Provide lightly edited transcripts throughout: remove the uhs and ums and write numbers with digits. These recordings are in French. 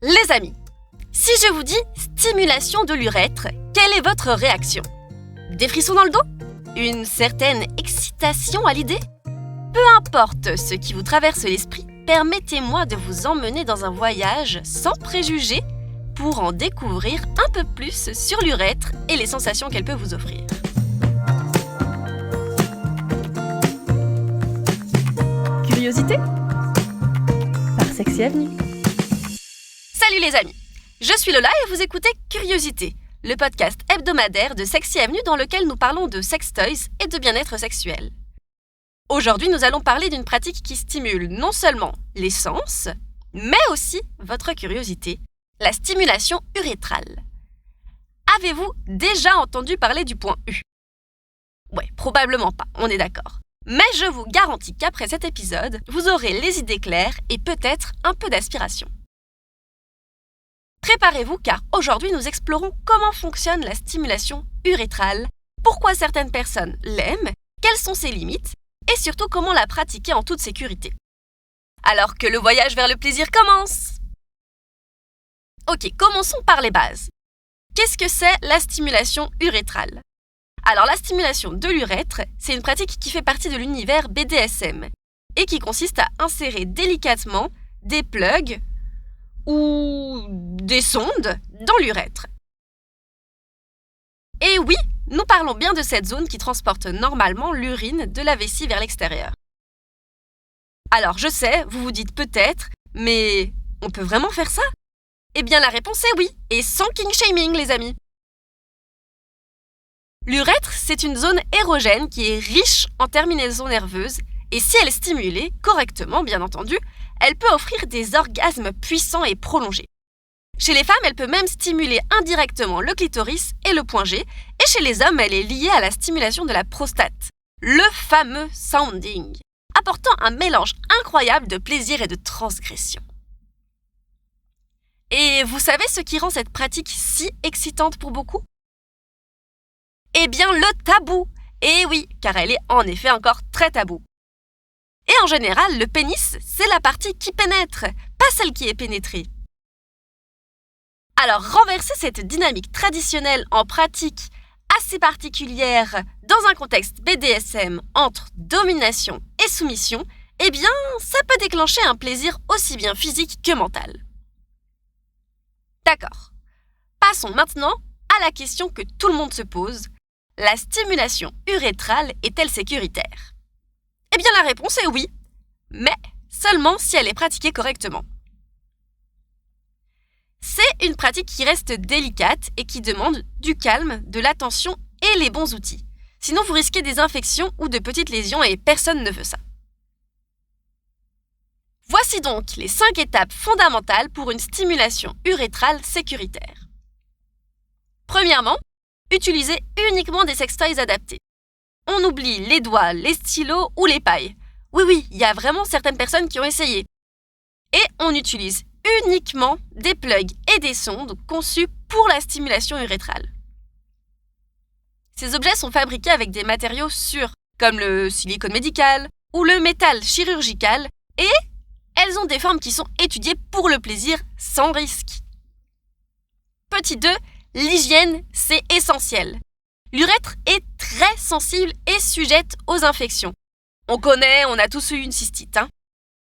Les amis, si je vous dis stimulation de l'urètre, quelle est votre réaction? Des frissons dans le dos? Une certaine excitation à l'idée? Peu importe ce qui vous traverse l'esprit, permettez-moi de vous emmener dans un voyage sans préjugés pour en découvrir un peu plus sur l'urètre et les sensations qu'elle peut vous offrir. Curiosité par Sexy Avenue. Salut les amis, je suis Lola et vous écoutez Curiosité, le podcast hebdomadaire de Sexy Avenue dans lequel nous parlons de sex toys et de bien-être sexuel. Aujourd'hui, nous allons parler d'une pratique qui stimule non seulement les sens, mais aussi votre curiosité, la stimulation urétrale. Avez-vous déjà entendu parler du point U? Ouais, probablement pas, on est d'accord. Mais je vous garantis qu'après cet épisode, vous aurez les idées claires et peut-être un peu d'aspiration. Préparez-vous car aujourd'hui nous explorons comment fonctionne la stimulation urétrale, pourquoi certaines personnes l'aiment, quelles sont ses limites et surtout comment la pratiquer en toute sécurité. Alors que le voyage vers le plaisir commence! Ok, commençons par les bases. Qu'est-ce que c'est la stimulation urétrale? Alors la stimulation de l'urètre, c'est une pratique qui fait partie de l'univers BDSM et qui consiste à insérer délicatement des plugs ou des sondes dans l'urètre. Et oui, nous parlons bien de cette zone qui transporte normalement l'urine de la vessie vers l'extérieur. Alors je sais, vous vous dites peut-être, mais on peut vraiment faire ça? Eh bien la réponse est oui, et sans king shaming les amis. L'urètre, c'est une zone érogène qui est riche en terminaisons nerveuses et si elle est stimulée, correctement bien entendu, elle peut offrir des orgasmes puissants et prolongés. Chez les femmes, elle peut même stimuler indirectement le clitoris et le point G, et chez les hommes, elle est liée à la stimulation de la prostate, le fameux sounding, apportant un mélange incroyable de plaisir et de transgression. Et vous savez ce qui rend cette pratique si excitante pour beaucoup? Eh bien, le tabou! Et oui, car elle est en effet encore très taboue. Et en général, le pénis, c'est la partie qui pénètre, pas celle qui est pénétrée. Alors, renverser cette dynamique traditionnelle en pratique assez particulière dans un contexte BDSM entre domination et soumission, eh bien, ça peut déclencher un plaisir aussi bien physique que mental. D'accord. Passons maintenant à la question que tout le monde se pose. La stimulation urétrale est-elle sécuritaire? Eh bien, la réponse est oui, mais seulement si elle est pratiquée correctement. C'est une pratique qui reste délicate et qui demande du calme, de l'attention et les bons outils. Sinon, vous risquez des infections ou de petites lésions et personne ne veut ça. Voici donc les 5 étapes fondamentales pour une stimulation urétrale sécuritaire. Premièrement, utilisez uniquement des sextoys adaptés. On oublie les doigts, les stylos ou les pailles. Oui, il y a vraiment certaines personnes qui ont essayé. Et on utilise uniquement des plugs et des sondes conçus pour la stimulation urétrale. Ces objets sont fabriqués avec des matériaux sûrs, comme le silicone médical ou le métal chirurgical, et elles ont des formes qui sont étudiées pour le plaisir sans risque. Petit 2, l'hygiène, c'est essentiel. L'urètre est très sensible et sujette aux infections. On connaît, on a tous eu une cystite.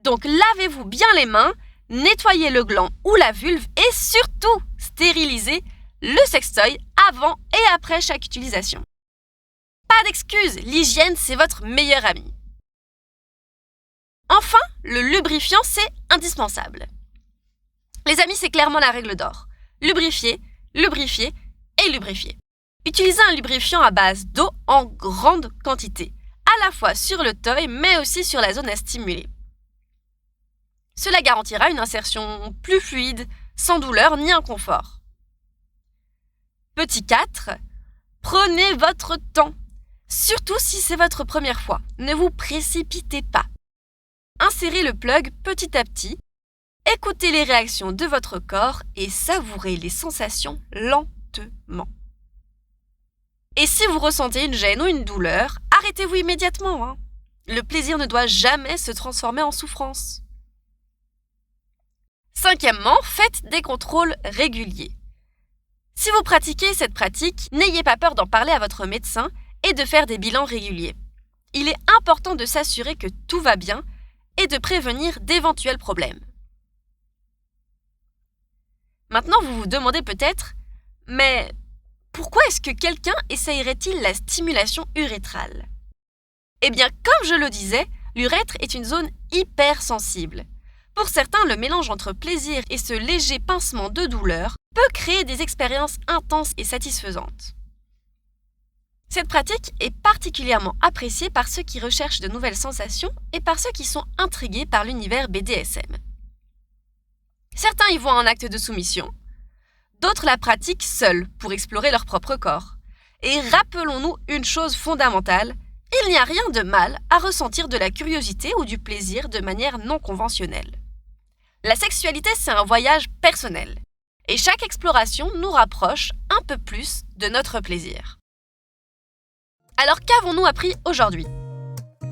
Donc lavez-vous bien les mains, nettoyez le gland ou la vulve et surtout stérilisez le sextoy avant et après chaque utilisation. Pas d'excuses, l'hygiène c'est votre meilleur ami. Enfin, le lubrifiant c'est indispensable. Les amis, c'est clairement la règle d'or. Lubrifier, lubrifier et lubrifier. Utilisez un lubrifiant à base d'eau en grande quantité, à la fois sur le toy mais aussi sur la zone à stimuler. Cela garantira une insertion plus fluide, sans douleur ni inconfort. Petit 4, prenez votre temps, surtout si c'est votre première fois. Ne vous précipitez pas. Insérez le plug petit à petit, écoutez les réactions de votre corps et savourez les sensations lentement. Et si vous ressentez une gêne ou une douleur, arrêtez-vous immédiatement. Le plaisir ne doit jamais se transformer en souffrance. Cinquièmement, faites des contrôles réguliers. Si vous pratiquez cette pratique, n'ayez pas peur d'en parler à votre médecin et de faire des bilans réguliers. Il est important de s'assurer que tout va bien et de prévenir d'éventuels problèmes. Maintenant, vous vous demandez peut-être, mais pourquoi est-ce que quelqu'un essayerait-il la stimulation urétrale ? Eh bien, comme je le disais, l'urètre est une zone hypersensible. Pour certains, le mélange entre plaisir et ce léger pincement de douleur peut créer des expériences intenses et satisfaisantes. Cette pratique est particulièrement appréciée par ceux qui recherchent de nouvelles sensations et par ceux qui sont intrigués par l'univers BDSM. Certains y voient un acte de soumission, d'autres la pratiquent seuls pour explorer leur propre corps. Et rappelons-nous une chose fondamentale, il n'y a rien de mal à ressentir de la curiosité ou du plaisir de manière non conventionnelle. La sexualité, c'est un voyage personnel. Et chaque exploration nous rapproche un peu plus de notre plaisir. Alors qu'avons-nous appris aujourd'hui ?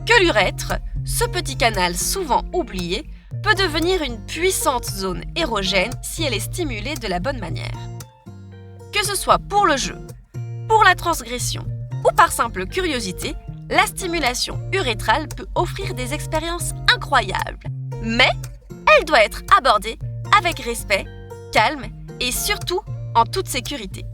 Que l'urètre, ce petit canal souvent oublié, peut devenir une puissante zone érogène si elle est stimulée de la bonne manière. Que ce soit pour le jeu, pour la transgression ou par simple curiosité, la stimulation urétrale peut offrir des expériences incroyables. Mais elle doit être abordée avec respect, calme et surtout en toute sécurité.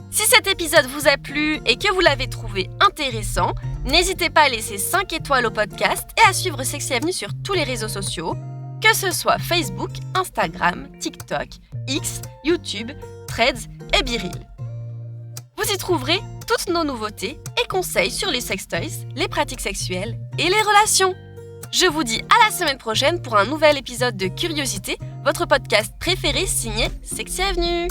Si cet épisode vous a plu et que vous l'avez trouvé intéressant, n'hésitez pas à laisser 5 étoiles au podcast et à suivre Sexy Avenue sur tous les réseaux sociaux, que ce soit Facebook, Instagram, TikTok, X, YouTube, Threads et BeReal. Vous y trouverez toutes nos nouveautés et conseils sur les sextoys, les pratiques sexuelles et les relations. Je vous dis à la semaine prochaine pour un nouvel épisode de Curiosité, votre podcast préféré signé Sexy Avenue.